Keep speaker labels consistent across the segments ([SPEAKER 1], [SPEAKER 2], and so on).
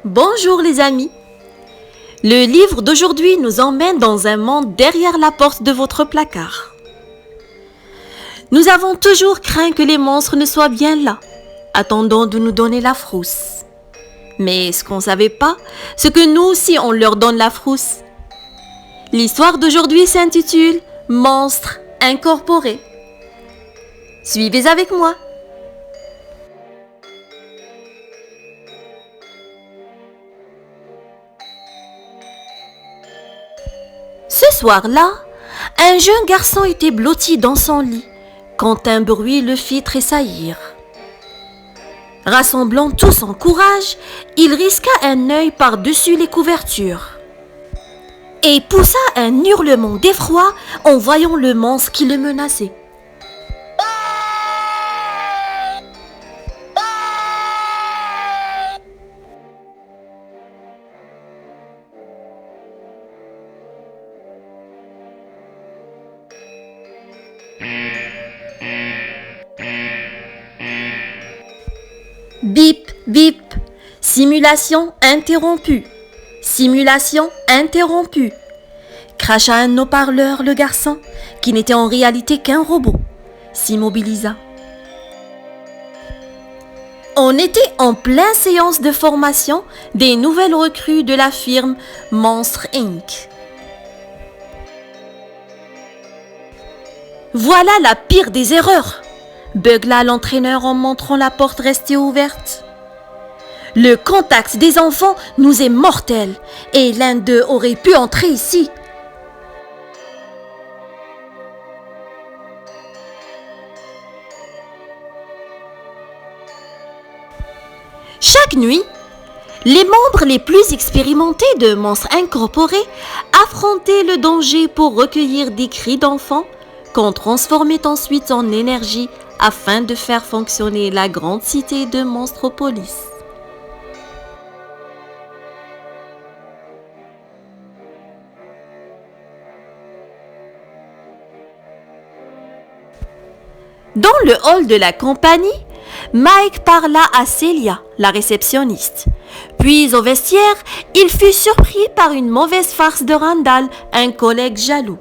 [SPEAKER 1] Bonjour les amis. Le livre d'aujourd'hui nous emmène dans un monde derrière la porte de votre placard. Nous avons toujours craint que les monstres ne soient bien là, attendant de nous donner la frousse. Mais ce qu'on ne savait pas, c'est que nous aussi on leur donne la frousse. L'histoire d'aujourd'hui s'intitule « Monstres incorporés ». Suivez avec moi. Ce soir-là, un jeune garçon était blotti dans son lit quand un bruit le fit tressaillir. Rassemblant tout son courage, il risqua un œil par-dessus les couvertures et poussa un hurlement d'effroi en voyant le monstre qui le menaçait. Bip, bip, simulation interrompue, simulation interrompue, cracha un haut-parleur le garçon, qui n'était en réalité qu'un robot, s'immobilisa. On était en pleine séance de formation des nouvelles recrues de la firme Monster Inc. Voilà la pire des erreurs, beugla l'entraîneur en montrant la porte restée ouverte. Le contact des enfants nous est mortel et l'un d'eux aurait pu entrer ici. Chaque nuit, les membres les plus expérimentés de Monstres Incorporés affrontaient le danger pour recueillir des cris d'enfants qu'on transformait ensuite en énergie afin de faire fonctionner la grande cité de Monstropolis. Dans le hall de la compagnie, Mike parla à Celia, la réceptionniste. Puis au vestiaire, il fut surpris par une mauvaise farce de Randall, un collègue jaloux.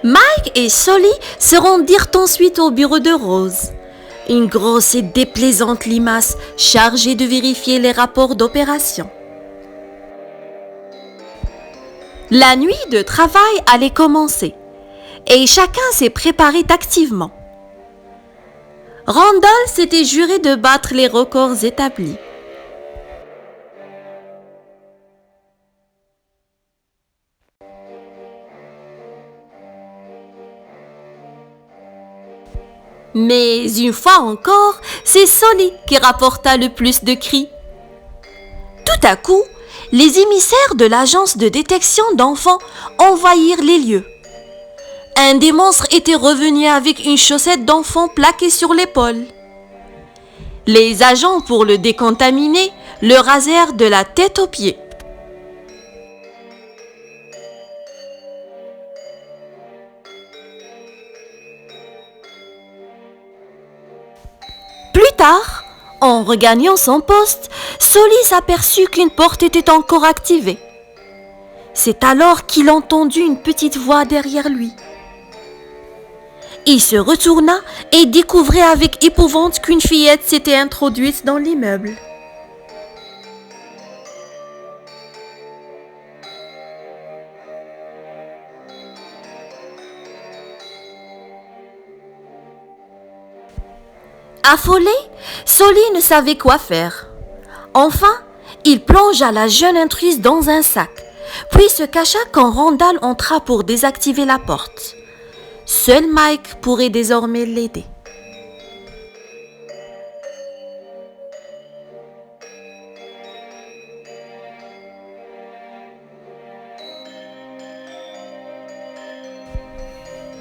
[SPEAKER 1] Mike et Sully se rendirent ensuite au bureau de Rose, une grosse et déplaisante limace chargée de vérifier les rapports d'opération. La nuit de travail allait commencer et chacun s'est préparé activement. Randall s'était juré de battre les records établis. Mais une fois encore, c'est Sully qui rapporta le plus de cris. Tout à coup, les émissaires de l'agence de détection d'enfants envahirent les lieux. Un des monstres était revenu avec une chaussette d'enfant plaquée sur l'épaule. Les agents, pour le décontaminer, le rasèrent de la tête aux pieds. Plus tard, en regagnant son poste, Sully s'aperçut qu'une porte était encore activée. C'est alors qu'il entendit une petite voix derrière lui. Il se retourna et découvrit avec épouvante qu'une fillette s'était introduite dans l'immeuble. Affolé, Sully ne savait quoi faire. Enfin, il plongea la jeune intruse dans un sac, puis se cacha quand Randall entra pour désactiver la porte. Seul Mike pourrait désormais l'aider.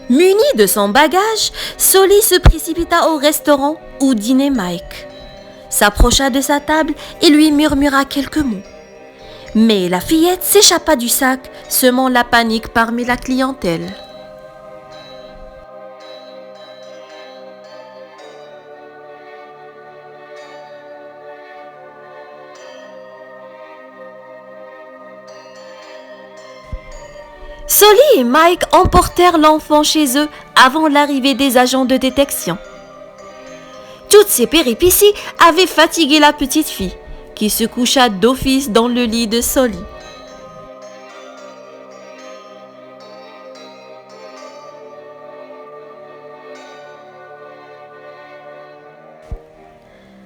[SPEAKER 1] Muni de son bagage, Sully se précipita au restaurant où dînait Mike. S'approcha de sa table et lui murmura quelques mots. Mais la fillette s'échappa du sac, semant la panique parmi la clientèle. Sully et Mike emportèrent l'enfant chez eux avant l'arrivée des agents de détection. Toutes ces péripéties avaient fatigué la petite fille, qui se coucha d'office dans le lit de Sully.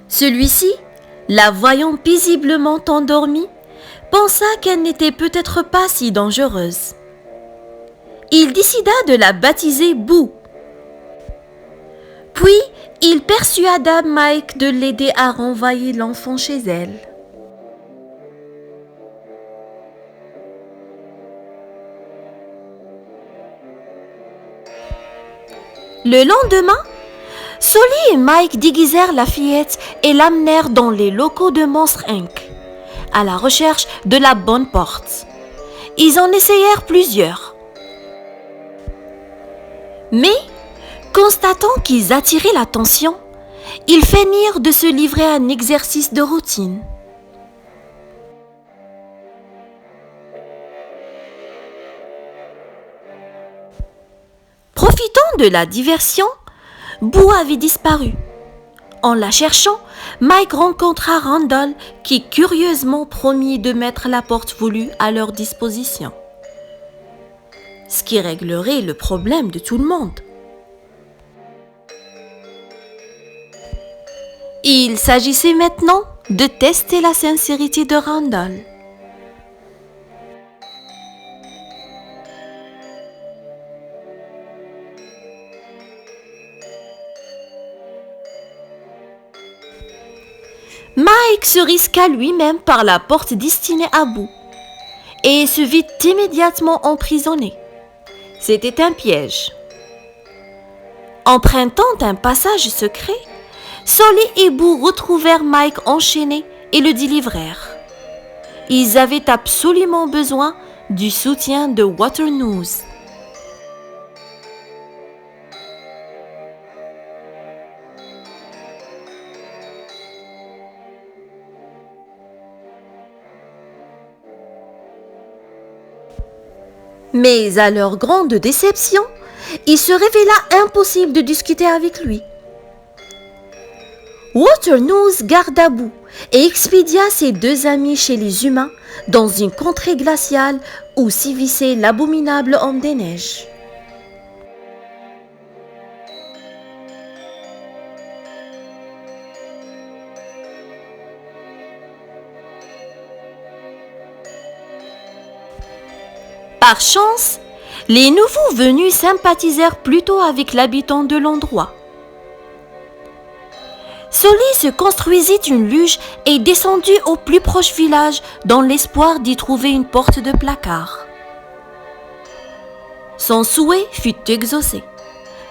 [SPEAKER 1] Celui-ci, la voyant paisiblement endormie, pensa qu'elle n'était peut-être pas si dangereuse. Il décida de la baptiser Boo. Puis, il persuada Mike de l'aider à renvoyer l'enfant chez elle. Le lendemain, Sully et Mike déguisèrent la fillette et l'amenèrent dans les locaux de Monster Inc., à la recherche de la bonne porte. Ils en essayèrent plusieurs. Mais, constatant qu'ils attiraient l'attention, ils feignirent de se livrer à un exercice de routine. Profitant de la diversion, Boo avait disparu. En la cherchant, Mike rencontra Randall qui curieusement promit de mettre la porte voulue à leur disposition. Ce qui réglerait le problème de tout le monde. Il s'agissait maintenant de tester la sincérité de Randall. Mike se risqua lui-même par la porte destinée à Boo et se vit immédiatement emprisonné. C'était un piège. Empruntant un passage secret, Sully et Boo retrouvèrent Mike enchaîné et le délivrèrent. Ils avaient absolument besoin du soutien de Waternoose. Mais à leur grande déception, il se révéla impossible de discuter avec lui. Waternoose garda Boo et expédia ses deux amis chez les humains dans une contrée glaciale où sévissait l'abominable homme des neiges. Par chance, les nouveaux venus sympathisèrent plutôt avec l'habitant de l'endroit. Sully se construisit une luge et descendit au plus proche village dans l'espoir d'y trouver une porte de placard. Son souhait fut exaucé.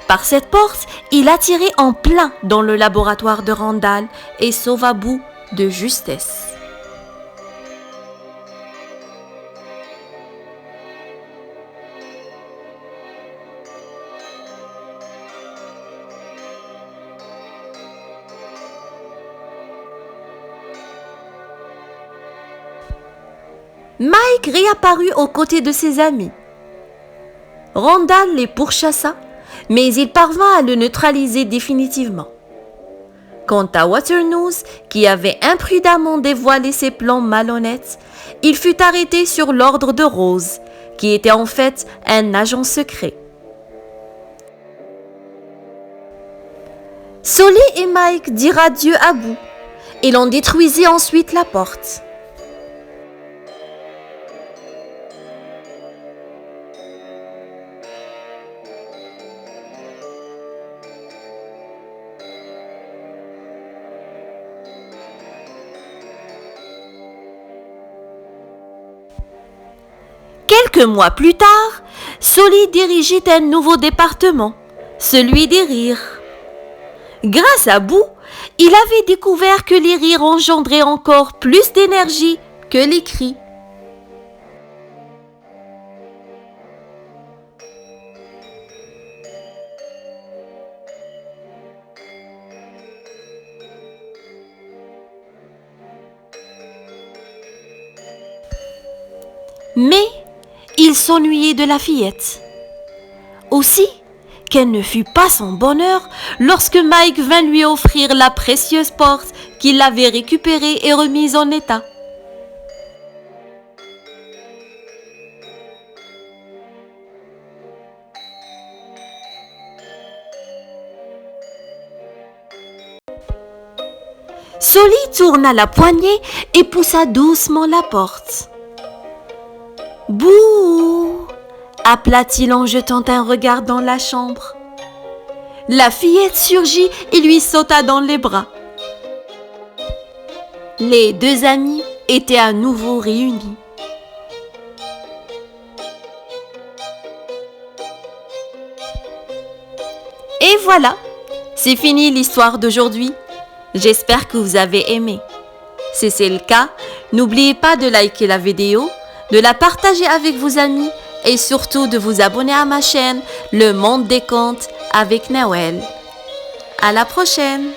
[SPEAKER 1] Par cette porte, il attirait en plein dans le laboratoire de Randall et sauva Boo de justesse. Mike réapparut aux côtés de ses amis. Randall les pourchassa, mais il parvint à le neutraliser définitivement. Quant à Waternoose, qui avait imprudemment dévoilé ses plans malhonnêtes, il fut arrêté sur l'ordre de Rose, qui était en fait un agent secret. Sully et Mike dirent adieu à Boo, et l'on détruisit ensuite la porte. Quelques mois plus tard, Sully dirigeait un nouveau département, celui des rires. Grâce à Boo, il avait découvert que les rires engendraient encore plus d'énergie que les cris. Mais il s'ennuyait de la fillette. Aussi, quel ne fut pas son bonheur lorsque Mike vint lui offrir la précieuse porte qu'il avait récupérée et remise en état. Sully tourna la poignée et poussa doucement la porte. « Bouh !» appela-t-il en jetant un regard dans la chambre. La fillette surgit et lui sauta dans les bras. Les deux amis étaient à nouveau réunis. Et voilà, c'est fini l'histoire d'aujourd'hui. J'espère que vous avez aimé. Si c'est le cas, n'oubliez pas de liker la vidéo, de la partager avec vos amis et surtout de vous abonner à ma chaîne Le Monde des Contes avec Nawel. À la prochaine!